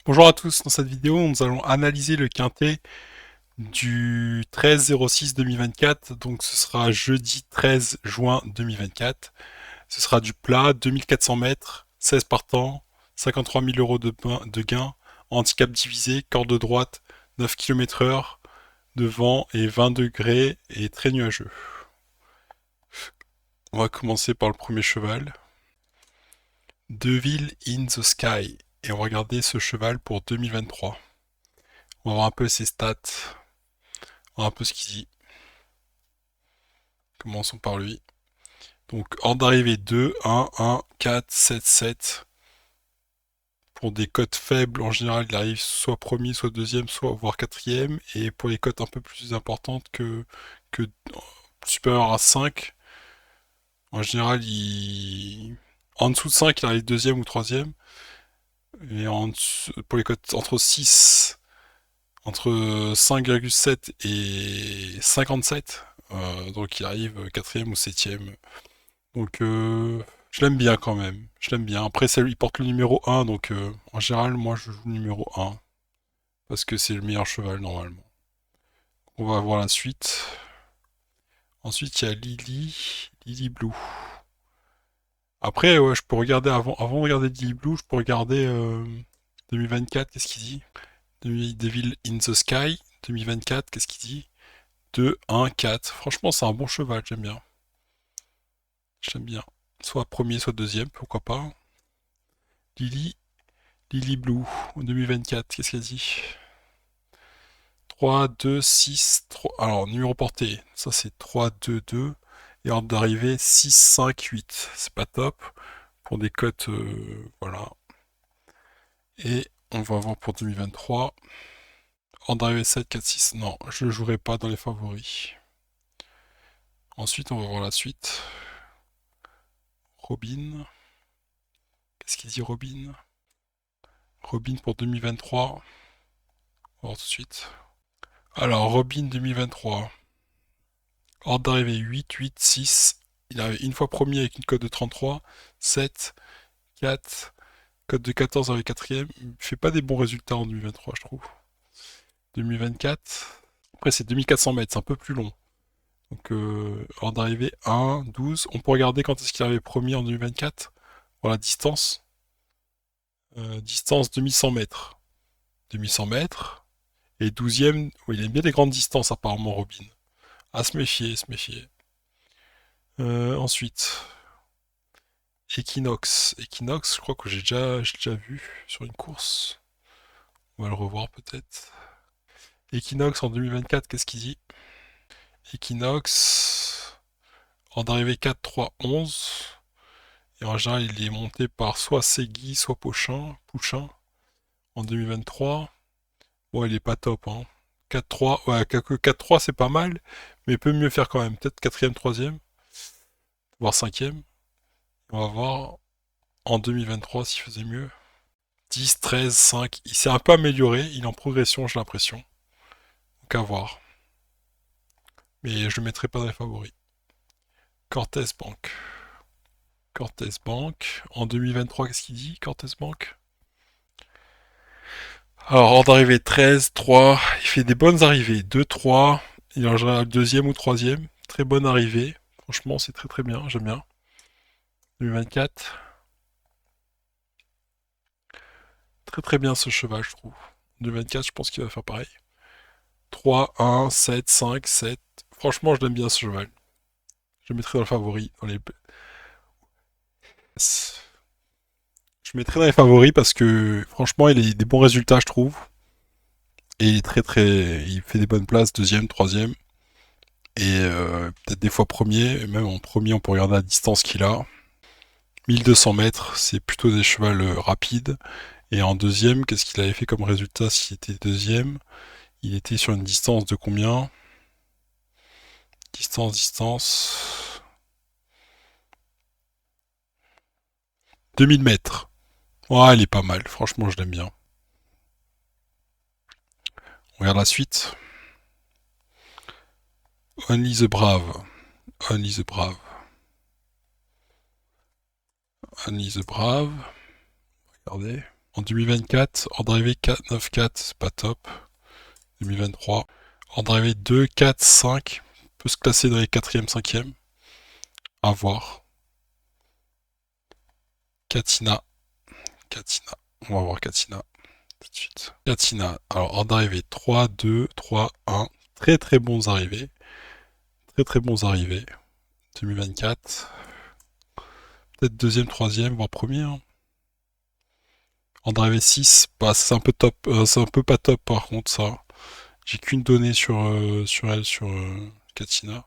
Bonjour à tous, dans cette vidéo nous allons analyser le quintet du 13-06-2024, donc ce sera jeudi 13 juin 2024. Ce sera du plat, 2400 mètres, 16 partants, 53 000 euros de gain, handicap divisé, corde de droite, 9 km heure, de vent et 20 degrés et très nuageux. On va commencer par le premier cheval, Deville in the Sky, et on va regarder ce cheval pour 2023. On va voir un peu ses stats, on va voir un peu ce qu'il dit. Commençons par lui. Donc, ordre d'arrivée 2, 1, 1, 4, 7, 7. Pour des cotes faibles, en général, il arrive soit premier, soit deuxième, soit voire quatrième. Et pour les cotes un peu plus importantes que supérieures à 5, en général, en dessous de 5, il arrive deuxième ou troisième. Et pour les cotes entre 5,7 et 57, donc il arrive quatrième ou septième. Donc je l'aime bien quand même. Je l'aime bien. Après, il porte le numéro 1, donc en général, moi je joue le numéro 1. Parce que c'est le meilleur cheval normalement. On va voir la suite. Ensuite, il y a Lily Blue. Après, ouais, je peux regarder avant de regarder Lily Blue, je peux regarder 2024, qu'est-ce qu'il dit? Devil in the Sky, 2024, qu'est-ce qu'il dit? 2, 1, 4. Franchement, c'est un bon cheval, j'aime bien. J'aime bien. Soit premier, soit deuxième, pourquoi pas. Lily Lily Blue, en 2024, qu'est-ce qu'elle dit? 3, 2, 6, 3. Alors, numéro porté, ça c'est 3, 2, 2. Et ordre d'arrivée 6, 5, 8. C'est pas top. Pour des cotes, voilà. Et on va voir pour 2023. Ordre d'arrivée 7, 4, 6. Non, je ne jouerai pas dans les favoris. Ensuite, on va voir la suite. Robin. Qu'est-ce qu'il dit Robin? Robin pour 2023. On va voir tout de suite. Alors, Robin 2023. Ordre d'arrivée 8, 8, 6. Il arrive une fois premier avec une cote de 33. 7, 4. Cote de 14 avec quatrième. Il fait pas des bons résultats en 2023, je trouve. 2024. Après, c'est 2400 mètres, c'est un peu plus long. Donc, ordre d'arrivée 1, 12. On peut regarder quand est-ce qu'il arrive premier en 2024. Voilà, distance. Distance 2100 mètres. 2100 mètres. Et 12e, oui, il aime bien les grandes distances apparemment, Robin. À se méfier, se méfier. Ensuite, Equinox. Equinox, je crois que j'ai déjà vu sur une course. On va le revoir peut-être. Equinox en 2024, qu'est-ce qu'il dit? Equinox, en d'arrivée 4, 3, 11. Et en général, il est monté par soit Segui, soit Pouchin en 2023. Bon, il est pas top, hein. 4-3, ouais, 4-3 c'est pas mal, mais il peut mieux faire quand même. Peut-être 4ème, 3ème, voire 5ème. On va voir en 2023 s'il faisait mieux. 10, 13, 5. Il s'est un peu amélioré, il est en progression, j'ai l'impression. Donc à voir. Mais je le mettrai pas dans les favoris. Cortez Bank. Cortez Bank. En 2023, qu'est-ce qu'il dit, Cortez Bank? Alors, ordre d'arrivée 13, 3. Il fait des bonnes arrivées. 2, 3. Il est en général deuxième ou troisième. Très bonne arrivée. Franchement, c'est très très bien. J'aime bien. 2024. Très très bien ce cheval, je trouve. 2024, je pense qu'il va faire pareil. 3, 1, 7, 5, 7. Franchement, je l'aime bien ce cheval. Je le mettrai dans le favori. Je mettrai dans les favoris parce que franchement, il a des bons résultats, je trouve. Et il est très très. Il fait des bonnes places, deuxième, troisième. Et peut-être des fois premier. Et même en premier, on peut regarder la distance qu'il a. 1200 mètres, c'est plutôt des chevals rapides. Et en deuxième, qu'est-ce qu'il avait fait comme résultat s'il était deuxième? Il était sur une distance de combien? Distance. 2000 mètres. Ouais, il est pas mal. Franchement, je l'aime bien. On regarde la suite. Only the Brave. Only the Brave. Only the Brave. Regardez. En 2024, en drivé 4, 9, 4, c'est pas top. 2023. En drivé 2, 4, 5, peut se classer dans les 4e, 5e. À voir. Katina. Katina. On va voir Katina tout de suite. Katina. Alors, en drivé 3, 2, 3, 1. Très très bons arrivés. Très très bons arrivés. 2024. Peut-être deuxième, troisième, voire premier. Hein. En drivé 6, bah, c'est un peu top. C'est un peu pas top par contre ça. J'ai qu'une donnée sur elle, sur Katina.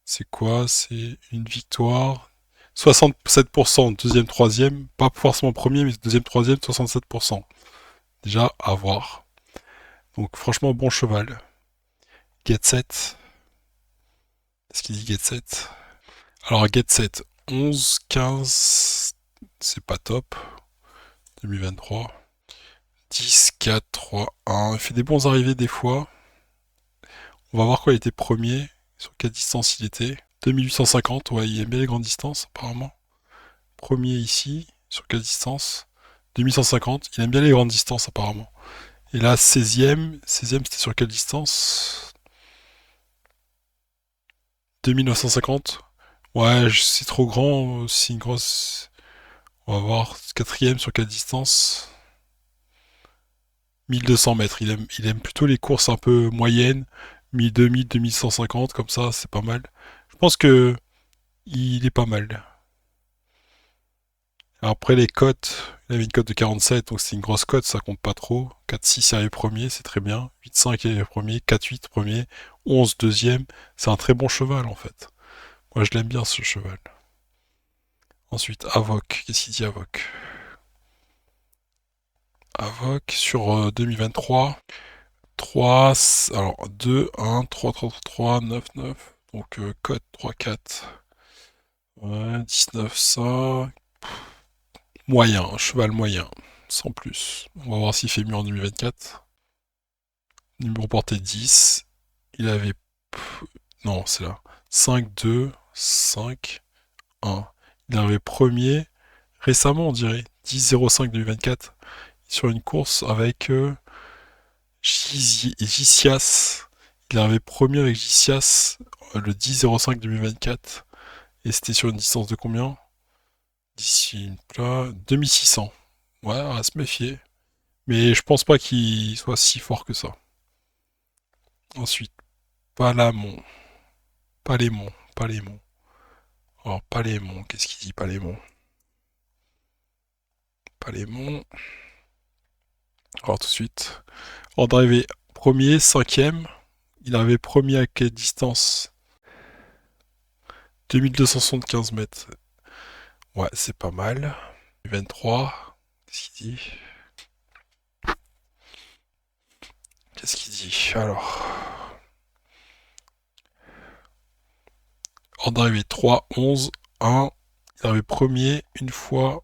C'est quoi? C'est une victoire. 67%, deuxième, troisième. Pas forcément premier, mais deuxième, troisième, 67%. Déjà, à voir. Donc franchement, bon cheval. Get set. Qu'est-ce qu'il dit Get set? Alors Get set, 11, 15, c'est pas top. 2023. 10, 4, 3, 1. Il fait des bons arrivés des fois. On va voir quoi il était premier. Sur quelle distance il était. 2850, ouais, il aime bien les grandes distances apparemment. Premier ici, sur quelle distance? 2150, il aime bien les grandes distances apparemment. Et là, 16e, 16e c'était sur quelle distance? 2950. Ouais, c'est trop grand, c'est une grosse... On va voir, quatrième sur quelle distance? 1200 mètres, il aime plutôt les courses un peu moyennes, 2000, 2150, comme ça, c'est pas mal. Je pense que il est pas mal. Après les cotes, il avait une cote de 47, donc c'est une grosse cote, ça compte pas trop. 4-6 arrivé premier, c'est très bien. 8-5 arrivé premier, 4-8 premier, 11 deuxième. C'est un très bon cheval en fait. Moi je l'aime bien ce cheval. Ensuite, Avoc. Qu'est-ce qu'il dit Avoc? Avoc sur 2023. 3, alors 2, 1, 3, 3, 3, 9, 9. Donc cote 3, 4. Ouais, 19, ça. Moyen, cheval moyen. Sans plus. On va voir s'il fait mieux en 2024. Numéro porté 10. Il avait... Non, c'est là. 5, 2, 5, 1. Il avait premier récemment, on dirait. 10-05 2024. Sur une course avec Gicias. Il avait premier avec Gicias le 10-05 2024. Et c'était sur une distance de combien? D'ici là, 2600. Ouais, à se méfier. Mais je pense pas qu'il soit si fort que ça. Ensuite, Palamon. Palémon. Palémon. Alors, Palémon, qu'est-ce qu'il dit Palémon? Palémon. Alors, tout de suite. En drivé premier, cinquième. Il avait premier à quelle distance? 2275 mètres. Ouais, c'est pas mal. 23. Qu'est-ce qu'il dit? Qu'est-ce qu'il dit? Alors. En drivé 3, 11, 1. Il avait premier une fois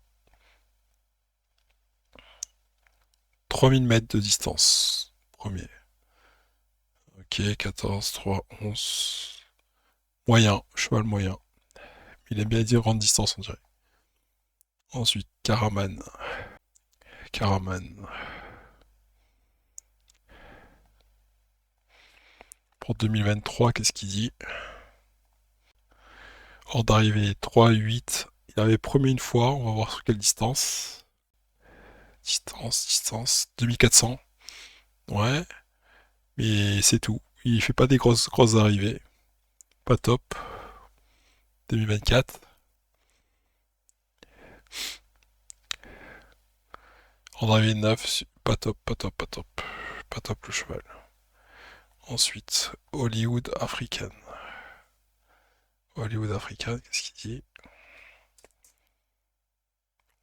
3000 mètres de distance. Premier. Ok, 14, 3, 11. Moyen, cheval moyen. Il aime bien dire grande distance, on dirait. Ensuite, Karaman. Karaman. Pour 2023, qu'est-ce qu'il dit? Hors d'arrivée 3, 8. Il avait premier une fois, on va voir sur quelle distance. Distance. 2400. Ouais, mais c'est tout. Il fait pas des grosses arrivées. Pas top. 2024. En arrivée 9, pas top, pas top, pas top. Pas top le cheval. Ensuite, Hollywood African. Hollywood African, qu'est-ce qu'il dit?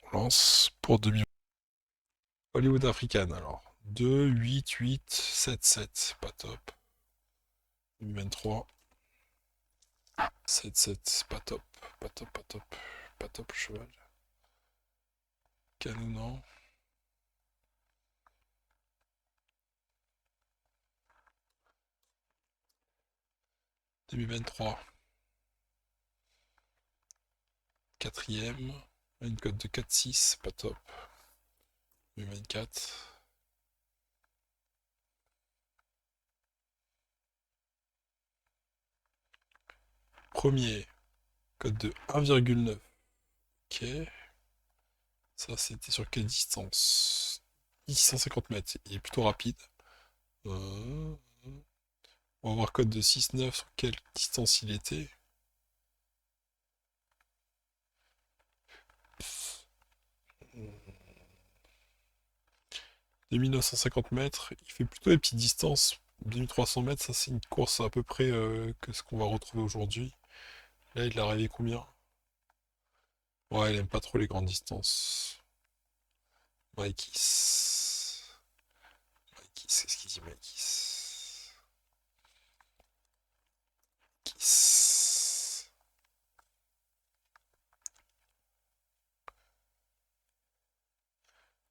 On lance pour 2000. Hollywood African alors. 2, 8, 8, 7, 7, pas top. 2023. 7, 7, pas top. Pas top, pas top. Pas top le cheval. Canon, 2023. Quatrième. Une cote de 4-6, pas top. 2024. Premier, code de 1,9. Ok. Ça, c'était sur quelle distance? 650 mètres. Il est plutôt rapide. Euh, On va voir code de 6,9 sur quelle distance il était. 2950 mètres. Il fait plutôt des petites distances. 2300 mètres, ça c'est une course à peu près que ce qu'on va retrouver aujourd'hui. Là, il est arrivé combien? Ouais, il aime pas trop les grandes distances. Maïkis. Maïkis, qu'est-ce qu'il dit Maïkis? Kiss.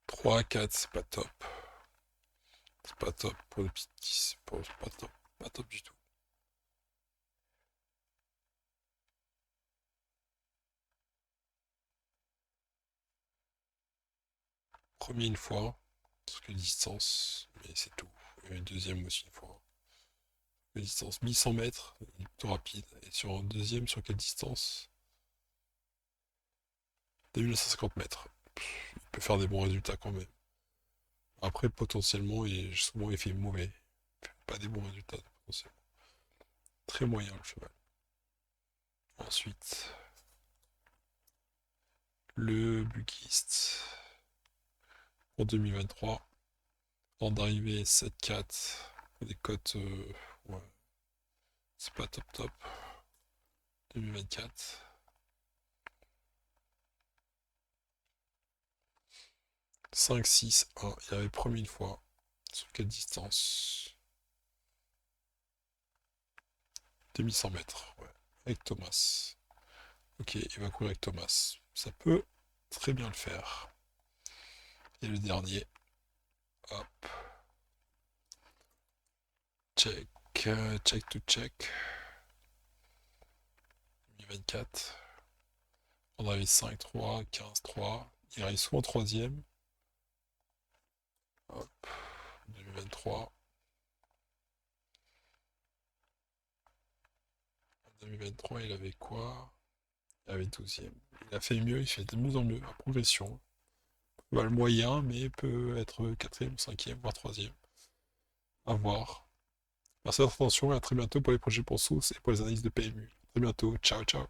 3 à 4, c'est pas top. C'est pas top pour le petit. C'est pas top. Pas top du tout. Premier une fois, sur quelle distance, mais c'est tout. Et deuxième aussi une fois. Quelle distance? 1100 mètres, il est plutôt rapide. Et sur un deuxième, sur quelle distance? 2950 mètres. Il peut faire des bons résultats quand même. Après, potentiellement, souvent il fait mauvais. Il fait pas des bons résultats potentiellement. Très moyen le cheval. Ensuite, le Bugist pour 2023. Temps d'arrivée 7,4. Des cotes, ouais, c'est pas top top. 2024. 5, 6, 1. Il avait promis une fois. Sur quelle distance? 2100 mètres. Ouais. Avec Thomas. Ok, il va courir avec Thomas. Ça peut très bien le faire. Et le dernier. Hop. Check. Check to check. 2024. On arrive 5, 3, 15, 3. Il arrive souvent troisième. Hop. 2023. 2023, il avait quoi? Il avait 12e. Il a fait mieux, il fait de mieux en mieux, la progression. Bah, le moyen, mais peut être quatrième, cinquième, voire troisième. À voir. Merci de votre attention et à très bientôt pour les projets pour Sous et pour les analyses de PMU. À très bientôt. Ciao, ciao.